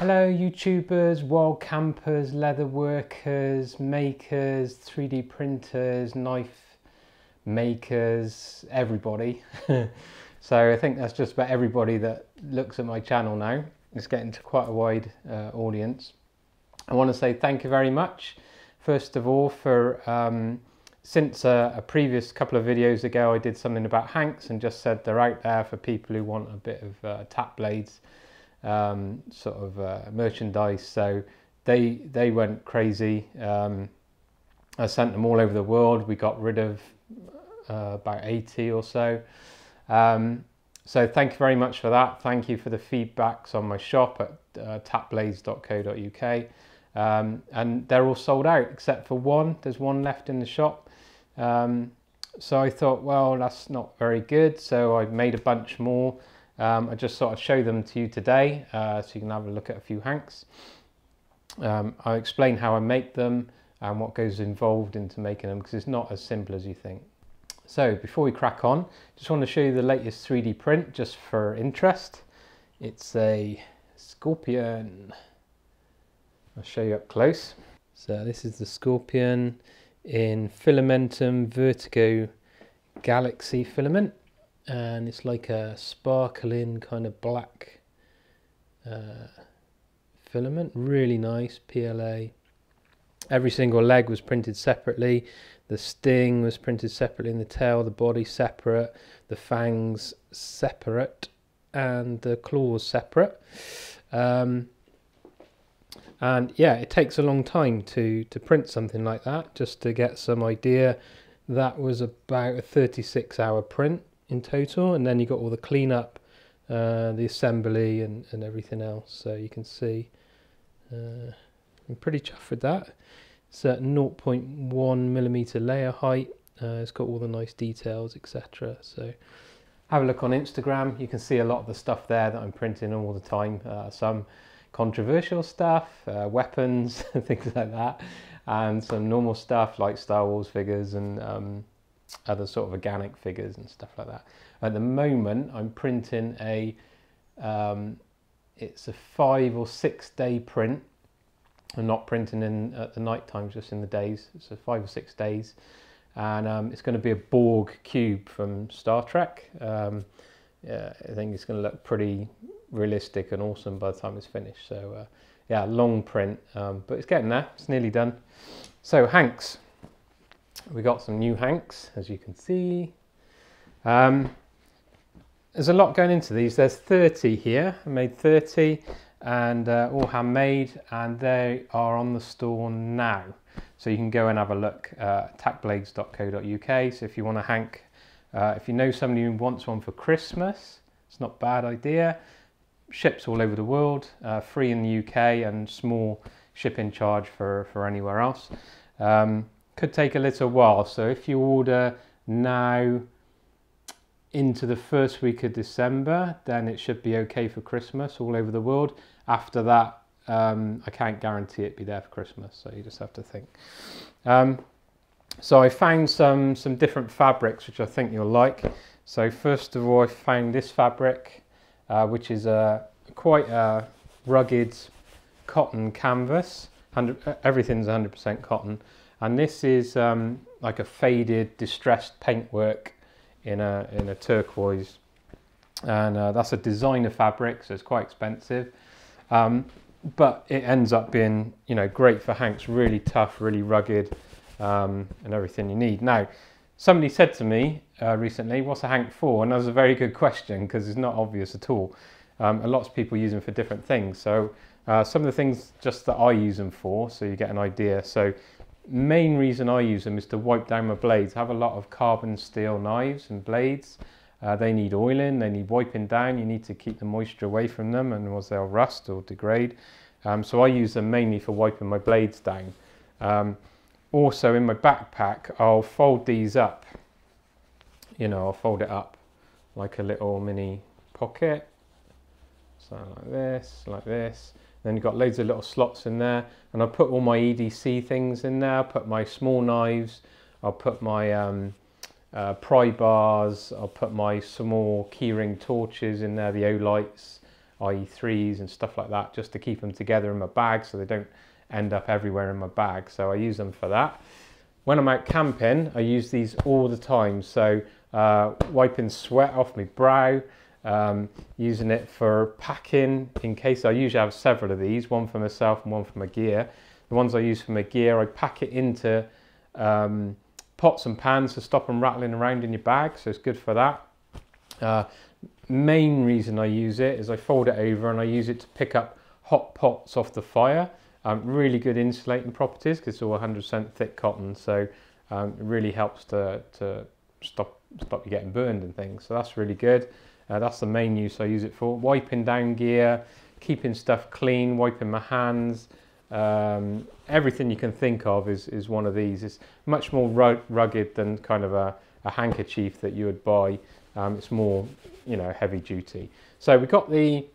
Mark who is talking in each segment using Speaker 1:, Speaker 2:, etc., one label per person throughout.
Speaker 1: Hello YouTubers, wild campers, leather workers, makers, 3D printers, knife makers, everybody. So I think that's just about everybody that looks at my channel now. It's getting to quite a wide audience. I want to say thank you very much, first of all, for since a previous couple of videos ago I did something about Hanks and just said they're out there for people who want a bit of tap blades sort of merchandise, so they went crazy. I sent them all over the world. We got rid of about 80 or so. So thank you very much for that. Thank you for the feedbacks on my shop at tapblades.co.uk, and they're all sold out except for one. There's one left in the shop. So I thought, well, that's not very good, so I made a bunch more. I just thought I'd show them to you today, so you can have a look at a few Hanks. I'll explain how I make them and what goes involved into making them, because it's not as simple as you think. So before we crack on, just want to show you the latest 3D print just for interest. It's a Scorpion. I'll show you up close. So this is the Scorpion in Filamentum Vertigo Galaxy filament. And it's like a sparkling kind of black filament, really nice PLA. Every single leg was printed separately. The sting was printed separately in the tail, the body separate, the fangs separate, and the claws separate. And yeah, it takes a long time to print something like that. Just to get some idea, that was about a 36-hour print in total, and then you got all the cleanup, the assembly and everything else. So you can see I'm pretty chuffed with that. It's at 0.1mm layer height. It's got all the nice details, etc. So have a look on Instagram. You can see a lot of the stuff there that I'm printing all the time. Some controversial stuff, weapons, things like that, and some normal stuff like Star Wars figures and other sort of organic figures and stuff like that. At the moment I'm printing a it's a 5 or 6 day print. I'm not printing in at the night time, just in the days. So 5 or 6 days, and it's going to be a Borg cube from Star Trek. Yeah, I think it's going to look pretty realistic and awesome by the time it's finished. So yeah, long print, but it's getting there. It's nearly done. So Hanks. We got some new Hanks, as you can see. There's a lot going into these. There's 30 here. I made 30, and all handmade, and they are on the store now. So you can go and have a look at tapblades.co.uk. So if you want a Hank, if you know somebody who wants one for Christmas, it's not a bad idea. Ships all over the world, free in the UK, and small shipping charge for anywhere else. Could take a little while, so if you order now into the first week of December, then it should be okay for Christmas all over the world. After that, I can't guarantee it be there for Christmas, so you just have to think. So I found some different fabrics which I think you'll like. So first of all, I found this fabric, which is quite a rugged cotton canvas. Everything's 100% cotton. And this is like a faded, distressed paintwork in a turquoise, and that's a designer fabric, so it's quite expensive. But it ends up being, you know, great for Hanks. Really tough, really rugged, and everything you need. Now, somebody said to me recently, "What's a Hank for?" And that was a very good question, because it's not obvious at all. A lot of people use them for different things. So some of the things just that I use them for, so you get an idea. So main reason I use them is to wipe down my blades. I have a lot of carbon steel knives and blades. They need oiling, they need wiping down. You need to keep the moisture away from them, and otherwise they'll rust or degrade. So I use them mainly for wiping my blades down. Also in my backpack, I'll fold these up. You know, I'll fold it up like a little mini pocket. So like this, like this. Then you've got loads of little slots in there, and I'll put all my EDC things in there. I'll put my small knives, I'll put my pry bars, I'll put my small keyring torches in there, the O-lights, IE3s and stuff like that, just to keep them together in my bag so they don't end up everywhere in my bag. So I use them for that. When I'm out camping, I use these all the time. So wiping sweat off my brow, using it for packing in case. I usually have several of these, one for myself and one for my gear. The ones I use for my gear, I pack it into pots and pans to stop them rattling around in your bag, so it's good for that. Main reason I use it is I fold it over and I use it to pick up hot pots off the fire. Really good insulating properties because it's all 100% thick cotton, so it really helps to stop you getting burned and things, so that's really good. That's the main use I use it for. Wiping down gear, keeping stuff clean, wiping my hands, everything you can think of is one of these. It's much more rugged than kind of a handkerchief that you would buy. It's more, you know, heavy duty. So we've got the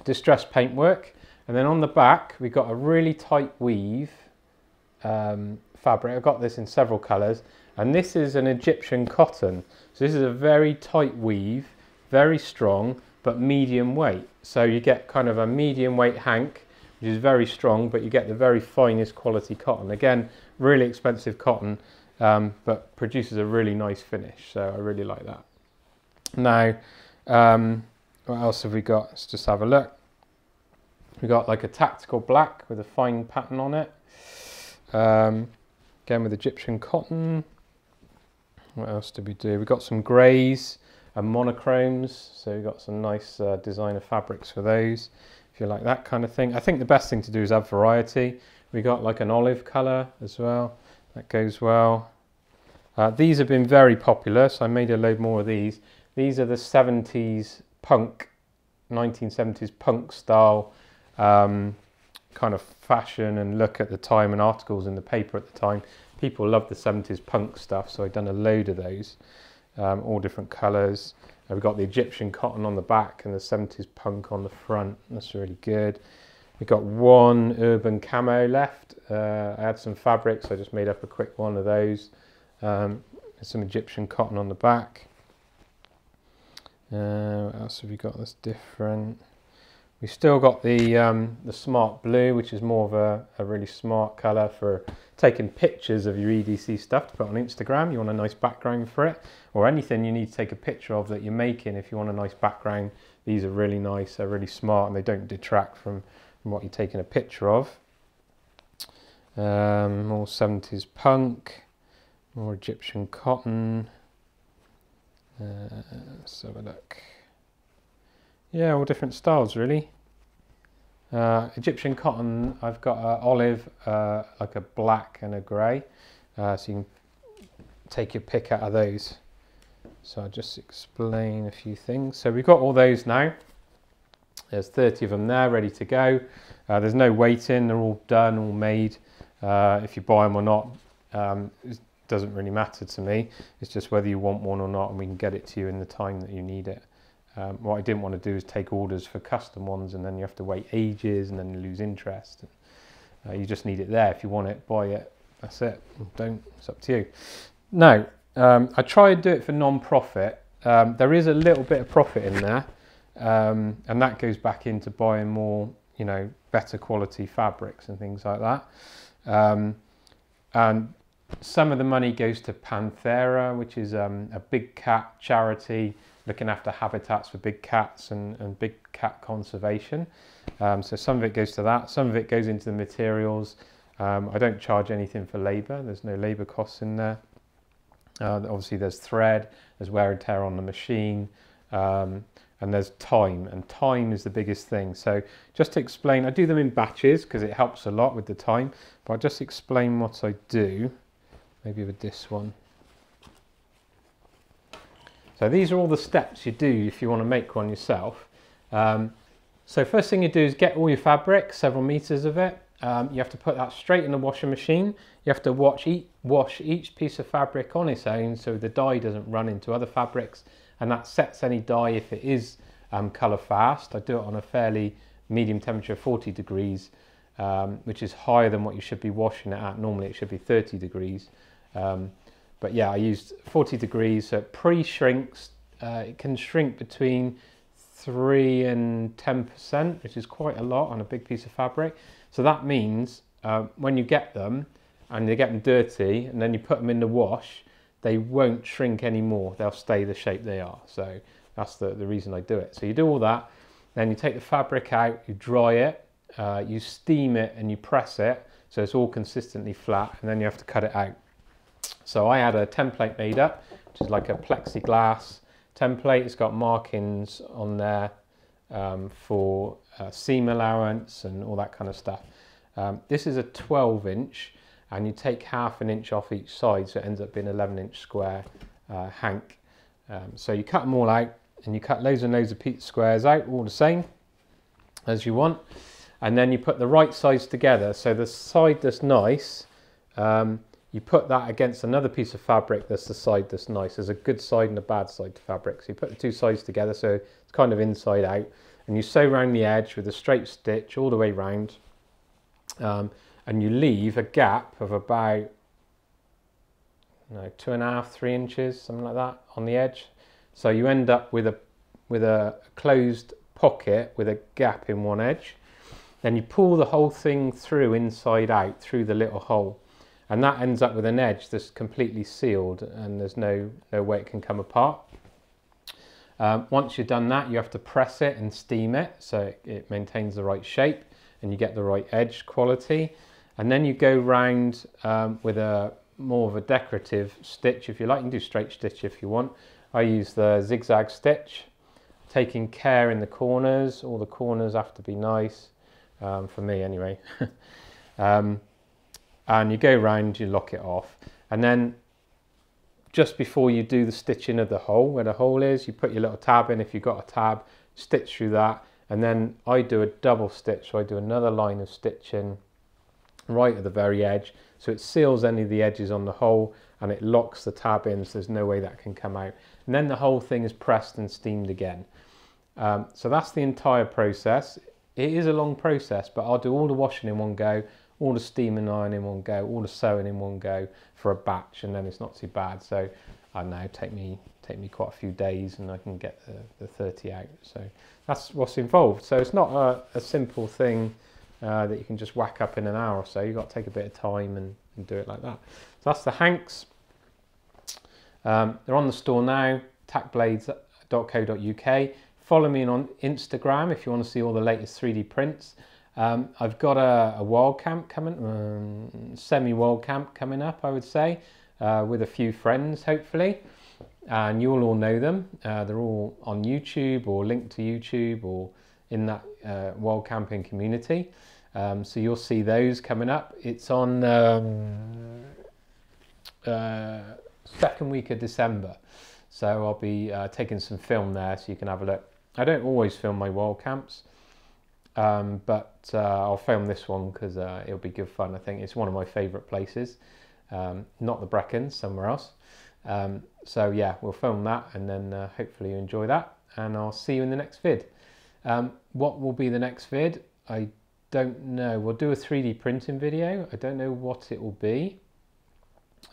Speaker 1: distress paintwork, and then on the back we've got a really tight weave fabric. I've got this in several colours, and this is an Egyptian cotton. So this is a very tight weave, very strong, but medium weight. So you get kind of a medium weight hank, which is very strong, but you get the very finest quality cotton. Again, really expensive cotton, but produces a really nice finish. So I really like that. Now, what else have we got? Let's just have a look. We got like a tactical black with a fine pattern on it. Again with Egyptian cotton. What else did we do? We got some greys and monochromes, so we've got some nice designer fabrics for those, if you like that kind of thing. I think the best thing to do is have variety. We got like an olive colour as well, that goes well. These have been very popular, so I made a load more of these. These are the 70s punk, 1970s punk style kind of fashion and look at the time, and articles in the paper at the time. People loved the 70s punk stuff, so I've done a load of those, all different colours. We've got the Egyptian cotton on the back and the 70s punk on the front. That's really good. We've got one urban camo left. I had some fabrics, so I just made up a quick one of those. Some Egyptian cotton on the back. What else have we got that's different? We've still got the smart blue, which is more of a really smart colour for taking pictures of your EDC stuff to put on Instagram. You want a nice background for it, or anything you need to take a picture of that you're making. If you want a nice background, these are really nice, they're really smart, and they don't detract from what you're taking a picture of. More 70s punk, more Egyptian cotton. Let's have a look. Yeah, all different styles really. Egyptian cotton, I've got olive, like a black and a grey, so you can take your pick out of those. So I'll just explain a few things. So we've got all those now. There's 30 of them there ready to go. There's no waiting, they're all done, all made. If you buy them or not, it doesn't really matter to me. It's just whether you want one or not, and we can get it to you in the time that you need it. What I didn't want to do is take orders for custom ones and then you have to wait ages and then you lose interest. You just need it there. If you want it, buy it. That's it. Don't. It's up to you. Now, I try and do it for non-profit. There is a little bit of profit in there, and that goes back into buying more, you know, better quality fabrics and things like that. And some of the money goes to Panthera, which is a big cat charity looking after habitats for big cats and big cat conservation. So some of it goes to that, some of it goes into the materials. I don't charge anything for labour, there's no labour costs in there. Obviously there's thread, there's wear and tear on the machine, and there's time, and time is the biggest thing. So just to explain, I do them in batches because it helps a lot with the time, but I'll just explain what I do, maybe with this one. So these are all the steps you do if you want to make one yourself. So first thing you do is get all your fabric, several meters of it. You have to put that straight in the washing machine. You have to wash each piece of fabric on its own so the dye doesn't run into other fabrics, and that sets any dye if it is colour fast. I do it on a fairly medium temperature, 40 degrees, which is higher than what you should be washing it at. Normally it should be 30 degrees. But yeah, I used 40 degrees, so it pre-shrinks. It can shrink between 3 and 10%, which is quite a lot on a big piece of fabric. So that means when you get them and you get them dirty and then you put them in the wash, they won't shrink anymore. They'll stay the shape they are. So that's the reason I do it. So you do all that, then you take the fabric out, you dry it, you steam it and you press it so it's all consistently flat, and then you have to cut it out. So I had a template made up, which is like a plexiglass template. It's got markings on there for seam allowance and all that kind of stuff. This is a 12-inch, and you take ½ an inch off each side, so it ends up being an 11-inch square hank. So you cut them all out, and you cut loads and loads of squares out, all the same as you want, and then you put the right sides together. So the side that's nice, you put that against another piece of fabric that's the side that's nice. There's a good side and a bad side to fabric. So you put the two sides together so it's kind of inside out, and you sew around the edge with a straight stitch all the way round, and you leave a gap of about 2.5, 3 inches, something like that on the edge. So you end up with a closed pocket with a gap in one edge. Then you pull the whole thing through inside out through the little hole, and that ends up with an edge that's completely sealed and there's no way it can come apart. Once you've done that, you have to press it and steam it so it maintains the right shape and you get the right edge quality. And then you go round with more of a decorative stitch if you like. You can do straight stitch if you want. I use the zigzag stitch, taking care in the corners. All the corners have to be nice, for me anyway. And you go round, you lock it off, and then just before you do the stitching of the hole, where the hole is, you put your little tab in if you've got a tab, stitch through that, and then I do a double stitch, so I do another line of stitching right at the very edge, so it seals any of the edges on the hole and it locks the tab in so there's no way that can come out, and then the whole thing is pressed and steamed again. So that's the entire process. It is a long process, but I'll do all the washing in one go, all the steam and iron in one go, all the sewing in one go for a batch, and then it's not too bad. So I don't know, take me quite a few days and I can get the 30 out. So that's what's involved. So it's not a simple thing that you can just whack up in an hour or so. You've got to take a bit of time and do it like that. So that's the hanks. They're on the store now, tackblades.co.uk. Follow me on Instagram if you want to see all the latest 3D prints. I've got a wild camp coming, semi-wild camp coming up, I would say, with a few friends, hopefully. And you'll all know them. They're all on YouTube or linked to YouTube or in that wild camping community. So you'll see those coming up. It's on second week of December. So I'll be taking some film there so you can have a look. I don't always film my wild camps. But I'll film this one because it'll be good fun. I think it's one of my favourite places, not the Brecons, somewhere else. So yeah, we'll film that and then hopefully you enjoy that, and I'll see you in the next vid. What will be the next vid? I don't know. We'll do a 3D printing video. I don't know what it will be.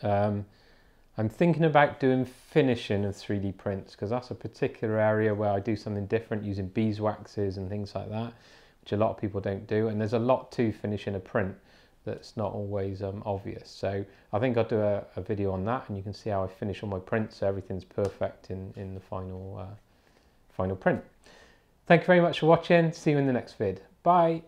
Speaker 1: I'm thinking about doing finishing of 3D prints because that's a particular area where I do something different using beeswaxes and things like that, which a lot of people don't do, and there's a lot to finishing a print that's not always obvious. So I think I'll do a video on that, and you can see how I finish all my prints so everything's perfect in the final print. Thank you very much for watching. See you in the next vid. Bye.